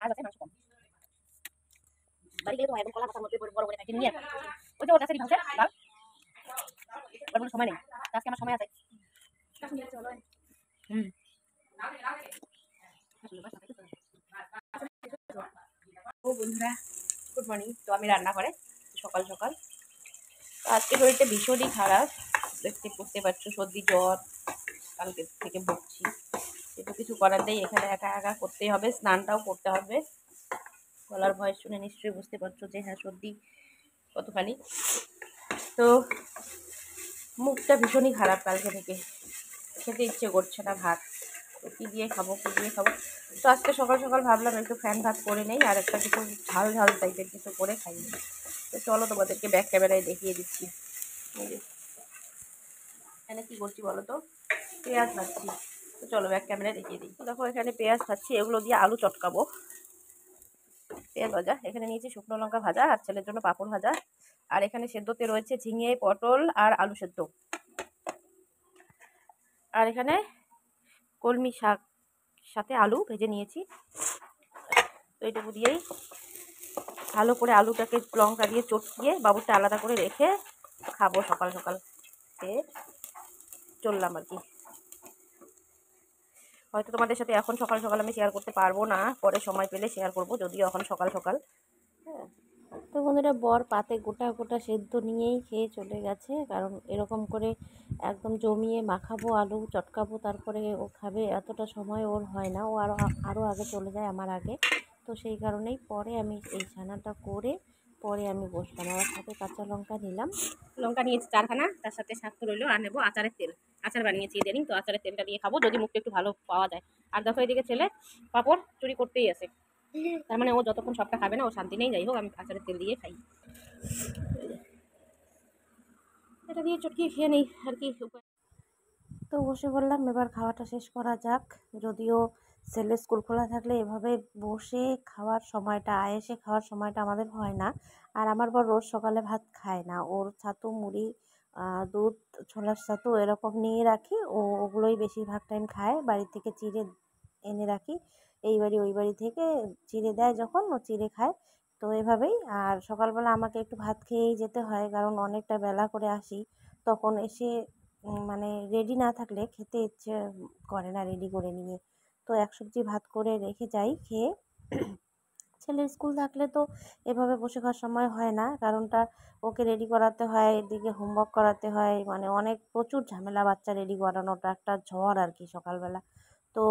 কাজ আছে, মাংস কম। বাড়ি গেলে তো একদম কলা পাতার মধ্যে বড় করে কাটিয়ে নিয়ে ওই যে ওর কাছে ভাঙছে ডাল, ওর কোনো সময় নেই, আজকে আমার সময় আছে। ও বন্ধুরা, গুড মর্নিং। তো আমি রান্না করে সকাল সকাল, আজকে শরীরটা ভীষণই খারাপ, বুঝতে পারছো, সর্দি জ্বর, কালকে থেকে ভুগছি। কিন্তু কিছু করার নেই, এখানে একা একা করতেই হবে, স্নানটাও করতে হবে। গলার ভয়েস শুনে নিশ্চয়ই বুঝতে পারছো যে হ্যাঁ সর্দি কতখানি। তো মুখটা ভীষণই খারাপ কালকে থেকে, খেতে ইচ্ছে করছে না ভাত। তো কী দিয়ে খাবো কী দিয়ে খাবো, তো আজকে সকাল সকাল ভাবলাম একটু ফ্যান ভাত করে নেই, আর একটা কিছু ঝাল ঝাল টাইপের কিছু করে খাই। তো চলো তোমাদেরকে ব্যাক ক্যামেরায় দেখিয়ে দিচ্ছি। এখানে কী করছি বলো তো, পেঁয়াজ ভাজছি। তো চলো ব্যাক ক্যামেরায় দেখিয়ে দিই। দেখো এখানে পেঁয়াজ ভাজছি, এগুলো দিয়ে আলু চটকাবো। পেঁয়াজ ভাজা, এখানে নিয়েছি শুকনো লঙ্কা ভাজা, আর ছেলের জন্য পাঁপড় ভাজা। আর এখানে সেদ্ধতে রয়েছে ঝিঙে, পটল আর আলু সেদ্ধ। আর এখানে কলমি শাক সাথে আলু ভেজে নিয়েছি। তো এইটুকু দিয়েই ভালো করে আলুটাকে লঙ্কা দিয়ে চটকিয়ে বাবুরটা আলাদা করে রেখে খাবো সকাল সকাল। খেয়ে চললাম আর কি। হয়তো তোমাদের সাথে এখন সকাল সকাল আমি শেয়ার করতে পারবো না, পরে সময় পেলে শেয়ার করবো, যদিও এখন সকাল সকাল। হ্যাঁ, তো বন্ধুরা, বর পাতে গোটা গোটা সেদ্ধ নিয়েই খেয়ে চলে গেছে, কারণ এরকম করে একদম জমিয়ে মাখাবো, আলু চটকাবো, তারপরে ও খাবে, এতটা সময় ওর হয় না। ও আরও আগে চলে যায় আমার আগে। তো সেই কারণেই পরে আমি এই ছানাটা করে পরে আমি বসলাম। আমার সাথে কাঁচা লঙ্কা নিলাম, লঙ্কা নিয়েছি 4খানা, তার সাথে সাথে রইলো আর নেবো আচারের তেল। আচার বানিয়েছি ইদানিং, তো আচারের তেলটা দিয়ে খাবো, যদি মুখটা একটু ভালো পাওয়া যায়। আর দেখো এদিকে ছেলে পাঁপড় চুরি করতেই আছে, তার মানে ও যতক্ষণ সবটা খাবে না ও শান্তি নেই। যাই হোক, আমি আচারের তেল দিয়ে খাই, এটা দিয়ে চটকিয়ে খেয়ে নেই আর কি। তো বসে বললাম এবার খাওয়াটা শেষ করা যাক। যদিও ছেলের স্কুল খোলা থাকলে এভাবে বসে খাওয়ার সময়টা, আয়েসে খাওয়ার সময়টা আমাদের হয় না। আর আমার বর রোজ সকালে ভাত খায় না, ওর ছাতু মুড়ি, দুধ, ছোলার ছাতু এরকম নিয়ে রাখি, ও ওগুলোই বেশিরভাগ টাইম খায়। বাড়ি থেকে চিড়ে এনে রাখি, এই বাড়ি ওই বাড়ি থেকে চিড়ে দেয় যখন, ও চিড়ে খায়। তো এভাবেই। আর সকালবেলা আমাকে একটু ভাত খেয়েই যেতে হয়, কারণ অনেকটা বেলা করে আসি, তখন এসে মানে রেডি না থাকলে খেতে ইচ্ছে করে না রেডি করে নিয়ে। তো এক সবজি ভাত করে রেখে যাই খেয়ে। ছেলের স্কুল থাকলে তো এভাবে বসে খাওয়ার সময় হয় না, কারণটা ওকে রেডি করাতে হয়, এদিকে হোমওয়ার্ক করাতে হয়, মানে অনেক প্রচুর ঝামেলা। বাচ্চা রেডি করানোটা একটা ঝড় আর কি সকালবেলা। তো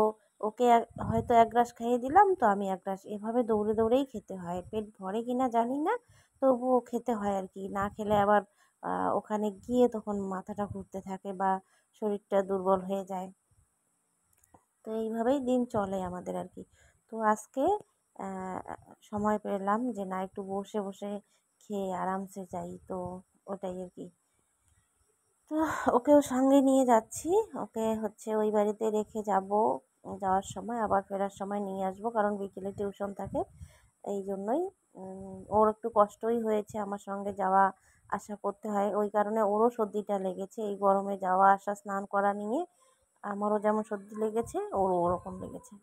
ওকে হয়তো এক গ্রাস খাইয়ে দিলাম, তো আমি এক গ্রাস, এভাবে দৌড়ে দৌড়েই খেতে হয়। পেট ভরে কিনা জানি না, তবুও খেতে হয় আর কি। না খেলে আবার ওখানে গিয়ে তখন মাথাটা ঘুরতে থাকে বা শরীরটা দুর্বল হয়ে যায়। তো এইভাবেই দিন চলে আমাদের আর কি। তো আজকে সময় পেলাম যে না, একটু বসে বসে খেয়ে আরামসে যাই, তো ওটাই আর কি। তো ওকেও সঙ্গে নিয়ে যাচ্ছি, ওকে হচ্ছে ওই বাড়িতে রেখে যাব, যাওয়ার সময় আবার ফেরার সময় নিয়ে আসবো, কারণ বিকেলে টিউশন থাকে। এই জন্যই ওর একটু কষ্টই হয়েছে, আমার সঙ্গে যাওয়া আসা করতে হয়, ওই কারণে ওরও সর্দিটা লেগেছে এই গরমে যাওয়া আসা স্নান করা নিয়ে। আমারও যেমন সর্দি লেগেছে, ওরও ওরকম লেগেছে।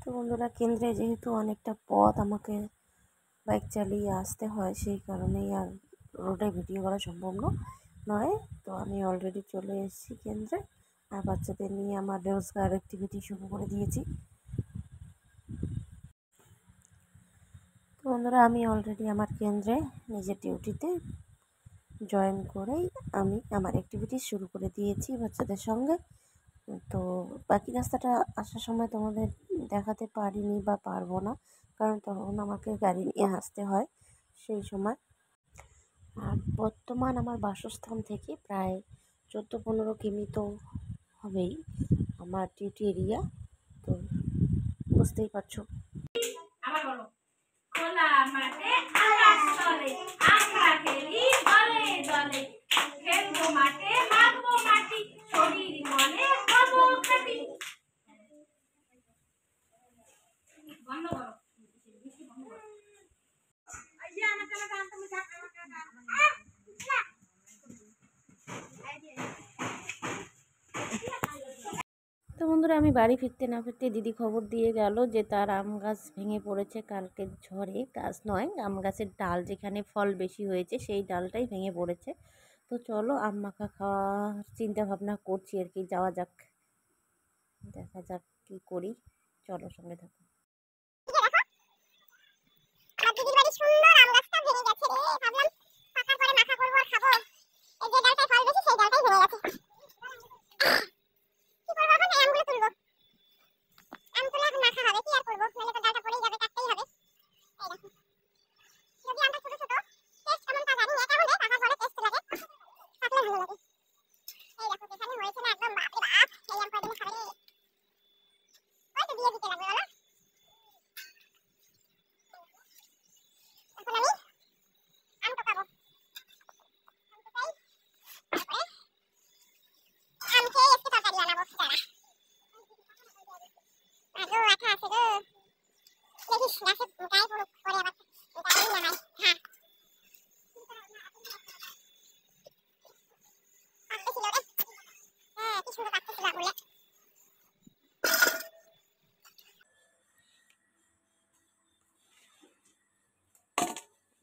তো বন্ধুরা, কেন্দ্রে যেহেতু অনেকটা পথ আমাকে বাইক চালিয়ে আসতে হয়, সেই কারণেই আর রোডে ভিডিও করা সম্ভব নয়। তো আমি অলরেডি চলে এসেছি কেন্দ্রে, আর বাচ্চাদের নিয়ে আমার রোজগার অ্যাক্টিভিটি শুরু করে দিয়েছি। তো বন্ধুরা, আমি অলরেডি আমার কেন্দ্রে নিজের ডিউটিতে জয়েন করেই আমি আমার অ্যাক্টিভিটি শুরু করে দিয়েছি বাচ্চাদের সঙ্গে। তো বাকি রাস্তাটা আসার সময় তোমাদের দেখাতে পারিনি বা পারবো না, কারণ তখন আমাকে গাড়ি নিয়ে আসতে হয় সেই সময়। আর বর্তমান আমার বাসস্থান থেকে প্রায় 14-15 কিমি তো হবেই আমার ডিউটি এরিয়া, তো বুঝতেই পারছো। আবার বলো, খোলা মাঠে আকাশ তলে আমরা খেলি দলে দলে, খেলবো মাঠে মাখবো মাটি, শরীর মনে হবো খাঁটি। বন্ধ করো, তো বন্ধুরা, করে আমি বাড়ি ফিরতে না ফিরতে দিদি খবর দিয়ে গেল যে তার আম গাছ ভেঙে পড়েছে কালকের ঝড়ে। গাছ নয়, আম গাছের ডাল যেখানে ফল বেশি হয়েছে সেই ডালটাই ভেঙে পড়েছে। তো চলো আম মাখা খাওয়ার চিন্তা ভাবনা করছি আর কি, যাওয়া যাক, দেখা যাক কি করি, চলো সঙ্গে থাকো।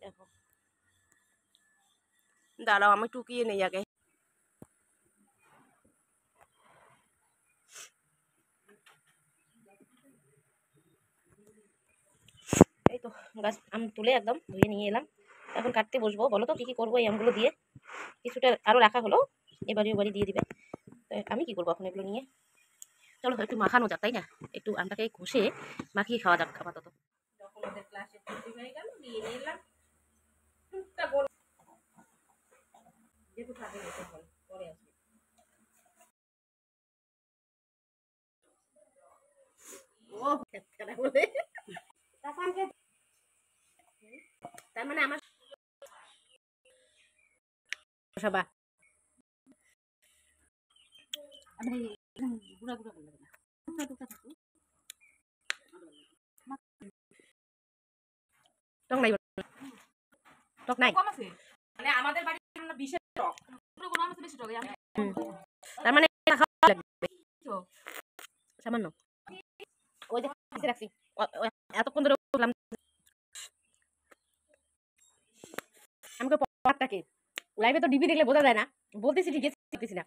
দেখো, দাঁড়াও আমি টুকিয়ে নেই আগে। এই তো গাছ আম তুলে একদম ধুয়ে নিয়ে এলাম, এখন কাটতে বসবো। বলো তো কী কী করবো এই আমগুলো দিয়ে? কিছুটা আরও রাখা হলো, এবারে ওবারই দিয়ে দিবে। আমি কি করবো এখন এগুলো নিয়ে? চলো একটু মাখানো যাক, তাই না? একটু আমটাকে ঘষে মাখিয়ে খাওয়া যাক আপাতত। যখন ওদের ক্লাসে ছুটি হয়ে গেল দিয়ে নিলাম টুকটা গোল, যেহেতু থাকে পরে আসবে। ও খেলা বলে তার মানে আমার সবা গুড়া গুড়া করলে না টক নাই, টক নাই মানে আমাদের বাড়ি বিশেষ টক, তার মানে খাওয়া লাগবে সামান্য। ওই যে রাখছি এতক্ষণ ধরে আমাকে পটটাকে লাইভে তো ডিবি দেখলে বোঝা যায় না, বলতেছি ঠিক আছে না।